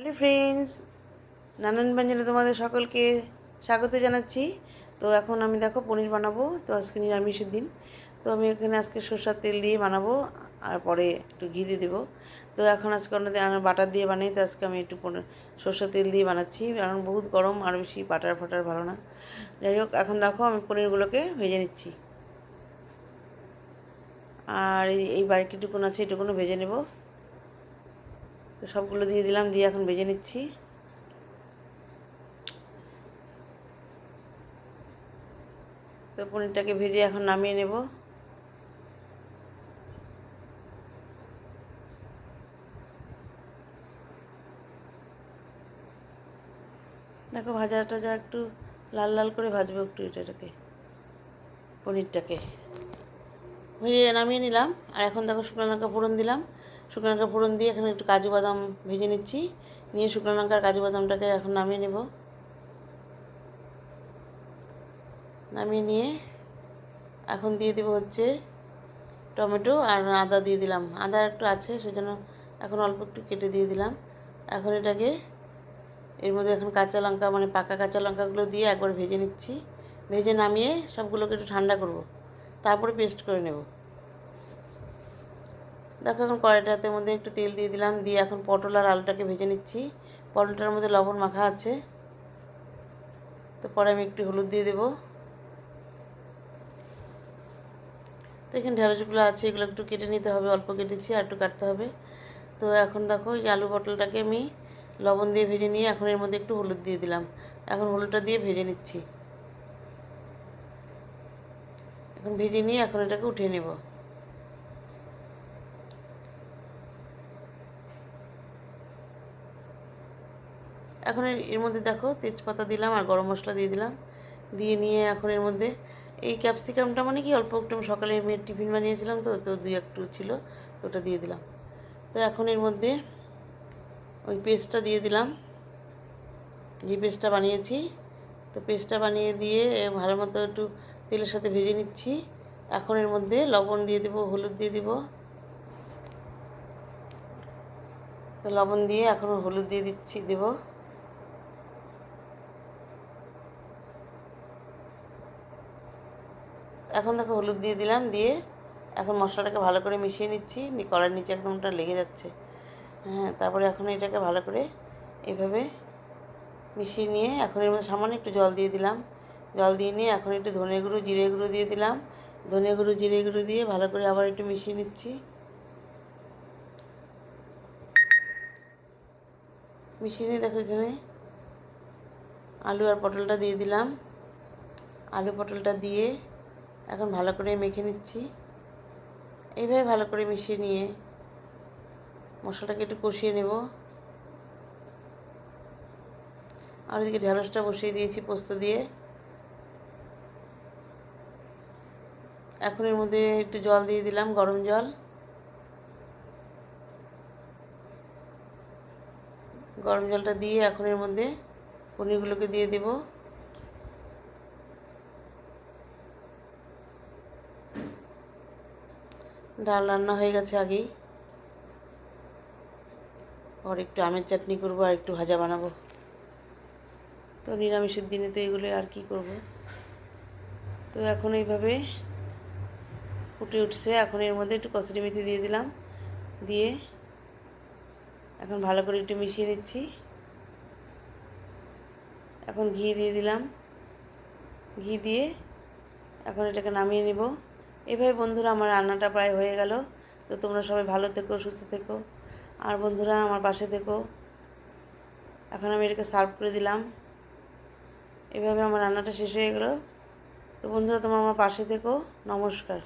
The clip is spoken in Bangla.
হ্যালো ফ্রেন্ডস, নানান ব্যঞ্জনে তোমাদের সকলকে স্বাগত জানাচ্ছি। তো এখন আমি দেখো পনির বানাবো। তো আজকে নিরামিষের দিন। তো আমি এখানে আজকে সরষের তেল দিয়ে বানাবো, আর পরে একটু ঘি দিয়ে দেবো। তো এখন আজকে অন্যদিন আমি বাটার দিয়ে বানাই, তো আজকে আমি একটু সরষের তেল দিয়ে বানাচ্ছি, কারণ বহুত গরম, আর বেশি বাটার ফাটার ভালো না। যাই হোক, এখন দেখো আমি পনিরগুলোকে ভেজে নিচ্ছি। আর এই বাড়িটুকুন আছে, এটুকুনও ভেজে নেব। তো সবগুলো দিয়ে দিলাম, দিয়ে এখন ভেজে নিচ্ছি। তো পনিরটাকে ভেজে এখন নামিয়ে নেব। দেখো ভাজাটা যা একটু লাল লাল করে ভাজবো একটু এটাকে, পনিরটাকে ভেজে নামিয়ে নিলাম। আর এখন দেখো শুকনো লঙ্কা ফোড়ন দিলাম। শুকনো লঙ্কা ফোড়ন দিয়ে এখানে একটু কাজু বাদাম ভেজে নিচ্ছি। নিয়ে শুকনো লঙ্কার কাজু বাদামটাকে এখন নামিয়ে নেব। নামিয়ে নিয়ে এখন দিয়ে দেবো হচ্ছে টমেটো, আর আদা দিয়ে দিলাম। আদা একটু আছে সেজন্য এখন অল্প একটু কেটে দিয়ে দিলাম। এখন এটাকে এর মধ্যে এখন কাঁচা লঙ্কা, মানে পাকা কাঁচা লঙ্কাগুলো দিয়ে একবার ভেজে নিচ্ছি। ভেজে নামিয়ে সবগুলোকে একটু ঠান্ডা করব, তারপরে পেস্ট করে নেব। দেখো এখন কড়াইটার মধ্যে একটু তেল দিয়ে দিলাম, দিয়ে এখন পটল আর আলুটাকে ভেজে নিচ্ছি। পটলটার মধ্যে লবণ মাখা আছে, তো পরে আমি একটু হলুদ দিয়ে দেবো। তো এখানে ঢেঁড়সগুলো আছে, এগুলো একটু কেটে নিতে হবে, অল্প কেটেছি, আর একটু কাটতে হবে। তো এখন দেখো এই আলু পটলটাকে আমি লবণ দিয়ে ভেজে নিয়ে এখন এর মধ্যে একটু হলুদ দিয়ে দিলাম। এখন হলুদটা দিয়ে ভেজে নিচ্ছি। এখন ভেজে নিয়ে এখন এটাকে উঠিয়ে নেব। এখন এর মধ্যে দেখো তেজপাতা দিলাম আর গরম মশলা দিয়ে দিলাম। দিয়ে নিয়ে এখন এর মধ্যে এই ক্যাপসিকামটা, মানে কি অল্প একটু সকালে মেয়ের টিফিন বানিয়েছিলাম, তো তো দুই একটু ছিল, তো ওটা দিয়ে দিলাম। তো এখন এর মধ্যে ওই পেস্টটা দিয়ে দিলাম, যে পেস্টটা বানিয়েছি। তো পেস্টটা বানিয়ে দিয়ে ভালো মতো একটু তেলের সাথে ভেজে নিচ্ছি। এখন এর মধ্যে লবণ দিয়ে দেবো, হলুদ দিয়ে দেবো। তো লবণ দিয়ে এখন হলুদ দিয়ে দেবো। এখন দেখো হলুদ দিয়ে দিলাম, দিয়ে এখন মশলাটাকে ভালো করে মিশিয়ে নিচ্ছি। কড়াইয়ের নিচে একদম ওটা লেগে যাচ্ছে। হ্যাঁ, তারপরে এখন এটাকে ভালো করে এভাবে মিশিয়ে নিয়ে এখন এর মধ্যে সামান্য একটু জল দিয়ে দিলাম। জল দিয়ে নিয়ে এখন একটু ধনে গুঁড়ো, জিরে গুঁড়ো দিয়ে দিলাম। ধনে গুঁড়ো, জিরে গুঁড়ো দিয়ে ভালো করে আবার একটু মিশিয়ে নিচ্ছি। মিশিয়ে নিয়ে দেখো এখানে আলু আর পটলটা দিয়ে দিলাম। আলু পটলটা দিয়ে এখন ভালো করে মেখে নিচ্ছি। এইভাবে ভালো করে মিশিয়ে নিয়ে মশলাটাকে একটু কষিয়ে নেব। আর ওইদিকে ঢেঁড়সটা বসিয়ে দিয়েছি পোস্ত দিয়ে। এখন এর মধ্যে একটু জল দিয়ে দিলাম, গরম জল। গরম জলটা দিয়ে এখন এর মধ্যে পনিরগুলোকে দিয়ে দেব। ডাল রান্না হয়ে গেছে আগেই। আর একটু আমের চাটনি করবো, আর একটু ভাজা বানাবো। তো নিরামিষের দিনে তো এগুলো আর কি করব। তো এখন এইভাবে ফুটে উঠছে। এখন এর মধ্যে একটু কসুরি মেথি দিয়ে দিলাম, দিয়ে এখন ভালো করে একটু মিশিয়ে নিচ্ছি। এখন ঘি দিয়ে দিলাম, ঘি দিয়ে এখন এটাকে নামিয়ে নেব। এভাবে বন্ধুরা আমার রান্নাটা প্রায় হয়ে গেল। তো তোমরা সবাই ভালো থেকো, সুস্থ থেকো, আর বন্ধুরা আমার পাশে থেকো। এখন আমি এটাকে সার্ভ করে দিলাম। এভাবে আমার রান্নাটা শেষ হয়ে গেল। তো বন্ধুরা তোমরা আমার পাশে থেকো। নমস্কার।